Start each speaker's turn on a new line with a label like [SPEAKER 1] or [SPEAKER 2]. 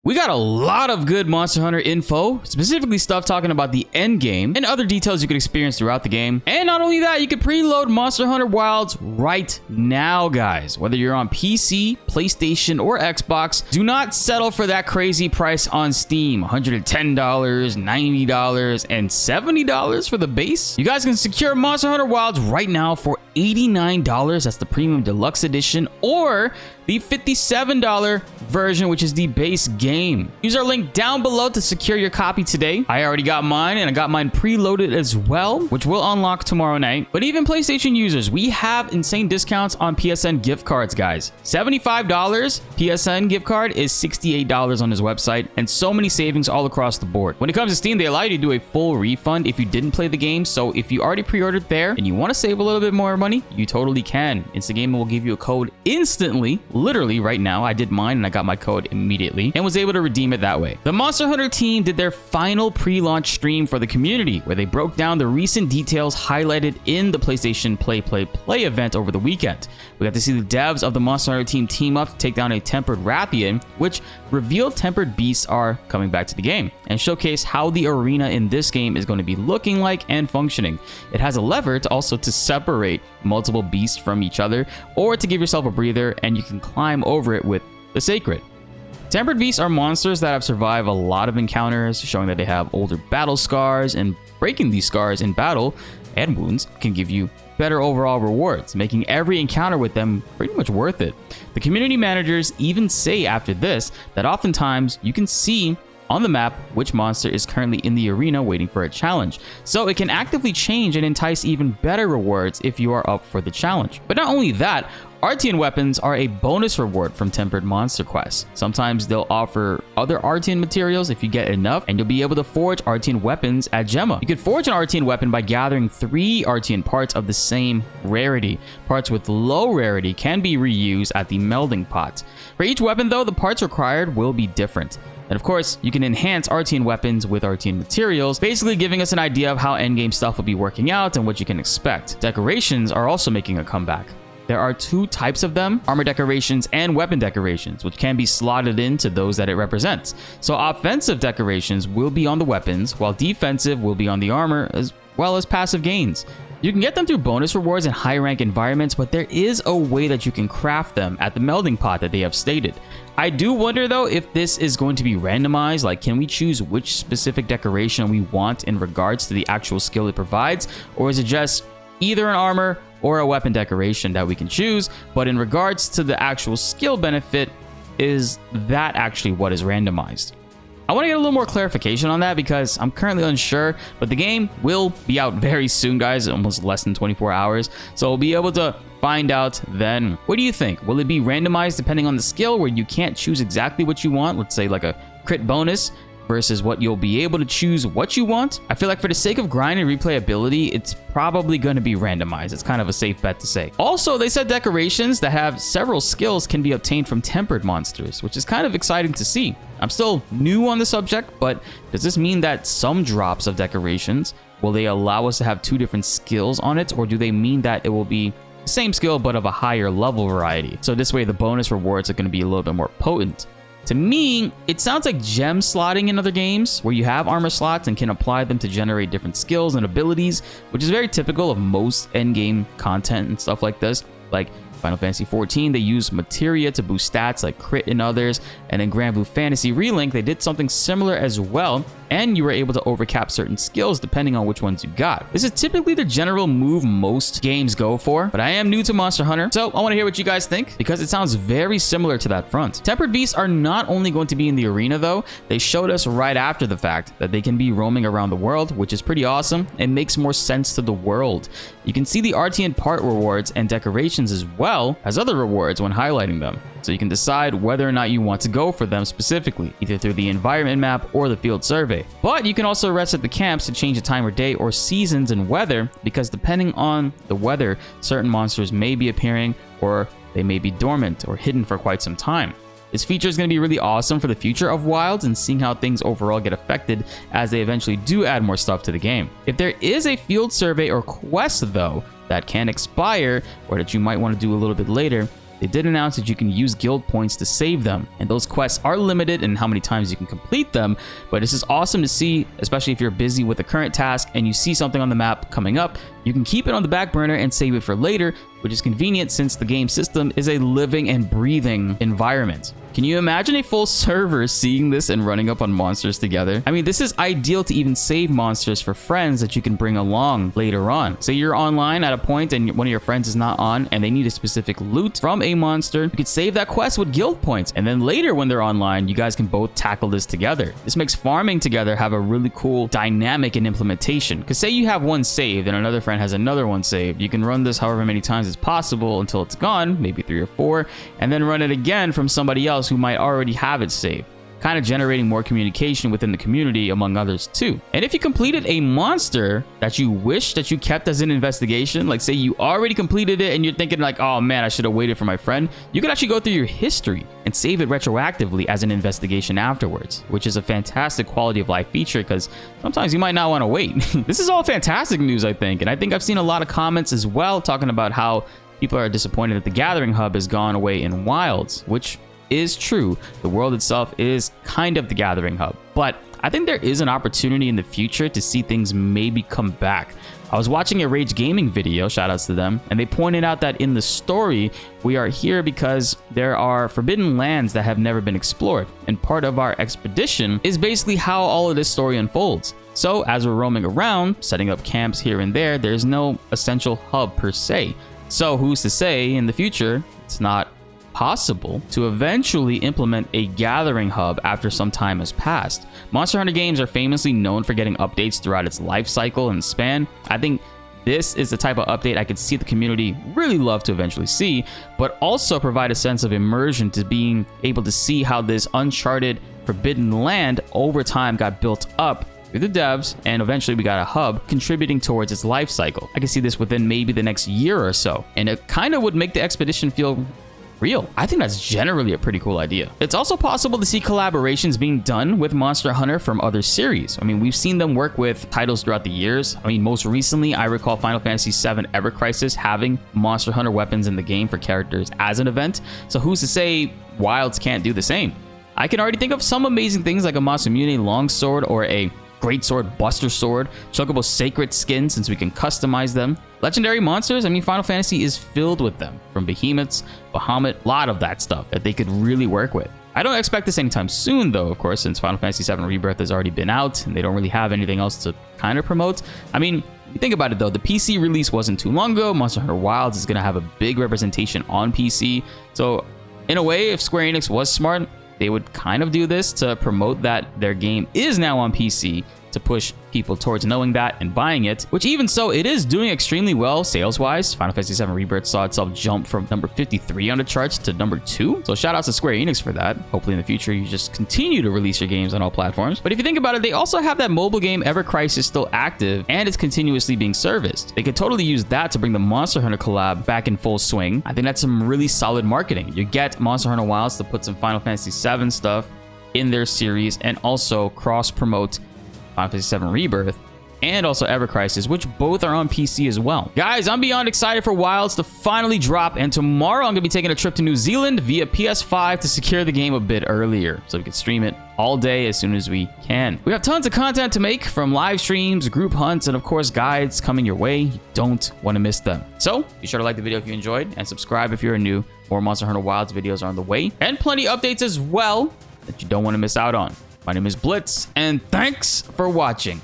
[SPEAKER 1] We got a lot of good Monster Hunter info, specifically stuff talking about the end game and other details you can experience throughout the game. And not only that, you can preload Monster Hunter Wilds right now, guys. Whether you're on PC, PlayStation, or Xbox, do not settle for that crazy price on Steam. $110, $90, and $70 for the base. You guys can secure Monster Hunter Wilds right now for $89. That's the Premium Deluxe Edition, or the $57 version, which is the base game. Use our link down below to secure your copy today. I already got mine, and I got mine preloaded as well, which will unlock tomorrow night. But even PlayStation users, we have insane discounts on PSN gift cards, guys. $75 PSN gift card is $68 on his website, and so many savings all across the board. When it comes to Steam, they allow you to do a full refund if you didn't play the game. So if you already pre-ordered there and you want to save a little bit more money, you totally can. Instagaming will give you a code instantly. Literally right now, I did mine and I got my code immediately and was able to redeem it that way. The Monster Hunter team did their final pre-launch stream for the community, where they broke down the recent details highlighted in the PlayStation Play event over the weekend. We got to see the devs of the Monster Hunter team up to take down a tempered Rathian, which revealed tempered beasts are coming back to the game, and showcase how the arena in this game is going to be looking like and functioning. It has a lever to also to separate multiple beasts from each other, or to give yourself a breather, and you can climb over it with the Sacred. Tempered beasts are monsters that have survived a lot of encounters, showing that they have older battle scars, and breaking these scars in battle and wounds can give you better overall rewards, making every encounter with them pretty much worth it. The community managers even say after this that oftentimes you can see on the map which monster is currently in the arena waiting for a challenge, so it can actively change and entice even better rewards if you are up for the challenge. But not only that, Artian weapons are a bonus reward from Tempered Monster Quests. Sometimes they'll offer other Artian materials if you get enough, and you'll be able to forge Artian weapons at Gemma. You can forge an Artian weapon by gathering 3 Artian parts of the same rarity. Parts with low rarity can be reused at the melding pot. For each weapon though, the parts required will be different. And of course, you can enhance Artian weapons with Artian materials, basically giving us an idea of how endgame stuff will be working out and what you can expect. Decorations are also making a comeback. There are 2 types of them, armor decorations and weapon decorations, which can be slotted into those that it represents. So offensive decorations will be on the weapons, while defensive will be on the armor, as well as passive gains. You can get them through bonus rewards in high rank environments, but there is a way that you can craft them at the melding pot that they have stated. I do wonder though if this is going to be randomized, like can we choose which specific decoration we want in regards to the actual skill it provides, or is it just either an armor or a weapon decoration that we can choose? But in regards to the actual skill benefit, is that actually what is randomized? I want to get a little more clarification on that because I'm currently unsure, but the game will be out very soon, guys, almost less than 24 hours. So we'll be able to find out then. What do you think? Will it be randomized depending on the skill where you can't choose exactly what you want? Let's say like a crit bonus versus what you'll be able to choose what you want. I feel like for the sake of grind and replayability, it's probably going to be randomized. It's kind of a safe bet to say. Also, they said decorations that have several skills can be obtained from tempered monsters, which is kind of exciting to see. I'm still new on the subject, but does this mean that some drops of decorations, will they allow us to have 2 different skills on it, or do they mean that it will be the same skill but of a higher level variety? So this way the bonus rewards are going to be a little bit more potent. To me, it sounds like gem slotting in other games, where you have armor slots and can apply them to generate different skills and abilities, which is very typical of most endgame content and stuff like this. Like Final Fantasy XIV, they use materia to boost stats like crit and others, and in Grand Blue Fantasy Relink, they did something similar as well, and you were able to overcap certain skills depending on which ones you got. This is typically the general move most games go for, but I am new to Monster Hunter, so I want to hear what you guys think, because it sounds very similar to that front. Tempered beasts are not only going to be in the arena though, they showed us right after the fact that they can be roaming around the world, which is pretty awesome and makes more sense to the world. You can see the Artian part rewards and decorations as well as other rewards when highlighting them, so you can decide whether or not you want to go for them specifically, either through the environment map or the field survey. But you can also rest at the camps to change the time of day or seasons and weather, because depending on the weather, certain monsters may be appearing, or they may be dormant or hidden for quite some time. This feature is going to be really awesome for the future of Wilds and seeing how things overall get affected as they eventually do add more stuff to the game. If there is a field survey or quest though that can expire, or that you might want to do a little bit later, they did announce that you can use guild points to save them, and those quests are limited in how many times you can complete them, but this is awesome to see, especially if you're busy with the current task and you see something on the map coming up. You can keep it on the back burner and save it for later, which is convenient since the game system is a living and breathing environment. Can you imagine a full server seeing this and running up on monsters together? I mean, this is ideal to even save monsters for friends that you can bring along later on. Say you're online at a point and one of your friends is not on and they need a specific loot from a monster. You could save that quest with guild points, and then later when they're online, you guys can both tackle this together. This makes farming together have a really cool dynamic in implementation. Because say you have one saved and another friend has another one saved. You can run this however many times as possible until it's gone, maybe 3 or 4, and then run it again from somebody else who might already have it saved, kind of generating more communication within the community among others too. And if you completed a monster that you wish that you kept as an investigation, like say you already completed it and you're thinking like, oh man, I should have waited for my friend, you could actually go through your history and save it retroactively as an investigation afterwards, which is a fantastic quality of life feature because sometimes you might not want to wait. This is all fantastic news, I think, and I think I've seen a lot of comments as well talking about how people are disappointed that the Gathering Hub has gone away in Wilds, which is true. The world itself is kind of the Gathering Hub, but I think there is an opportunity in the future to see things maybe come back. I was watching a Rage Gaming video, shoutouts to them, and they pointed out that in the story, we are here because there are forbidden lands that have never been explored, and part of our expedition is basically how all of this story unfolds. So as we're roaming around, setting up camps here and there, there's no essential hub per se. So who's to say in the future it's not possible to eventually implement a Gathering Hub after some time has passed. Monster Hunter games are famously known for getting updates throughout its life cycle and span. I think this is the type of update I could see the community really love to eventually see, but also provide a sense of immersion to being able to see how this uncharted forbidden land over time got built up through the devs, and eventually we got a hub contributing towards its life cycle. I can see this within maybe the next year or so, and it kind of would make the expedition feel real. I think that's generally a pretty cool idea. It's also possible to see collaborations being done with Monster Hunter from other series. I mean, we've seen them work with titles throughout the years. I mean, most recently, I recall Final Fantasy VII Ever Crisis having Monster Hunter weapons in the game for characters as an event. So who's to say Wilds can't do the same? I can already think of some amazing things like a Masamune Longsword or a Greatsword Buster Sword, Chocobo Sacred Skin since we can customize them. Legendary monsters, I mean, Final Fantasy is filled with them, from behemoths, Bahamut, a lot of that stuff that they could really work with. I don't expect this anytime soon though, of course, since Final Fantasy VII Rebirth has already been out and they don't really have anything else to kind of promote. I mean, think about it though, the PC release wasn't too long ago. Monster Hunter Wilds is going to have a big representation on PC. So in a way, if Square Enix was smart, they would kind of do this to promote that their game is now on PC, to push people towards knowing that and buying it, which even so, it is doing extremely well sales-wise. Final Fantasy VII Rebirth saw itself jump from number 53 on the charts to number 2. So shout out to Square Enix for that. Hopefully in the future, you just continue to release your games on all platforms. But if you think about it, they also have that mobile game Ever Crisis still active and it's continuously being serviced. They could totally use that to bring the Monster Hunter collab back in full swing. I think that's some really solid marketing. You get Monster Hunter Wilds to put some Final Fantasy VII stuff in their series and also cross-promote Final Fantasy VII Rebirth and also Ever Crisis, which both are on PC as well. Guys, I'm beyond excited for Wilds to finally drop, and tomorrow I'm going to be taking a trip to New Zealand via PS5 to secure the game a bit earlier so we can stream it all day as soon as we can. We have tons of content to make, from live streams, group hunts, and of course guides coming your way. You don't want to miss them. So be sure to like the video if you enjoyed and subscribe if you're new. More Monster Hunter Wilds videos are on the way, and plenty of updates as well that you don't want to miss out on. My name is BltzZ, and thanks for watching.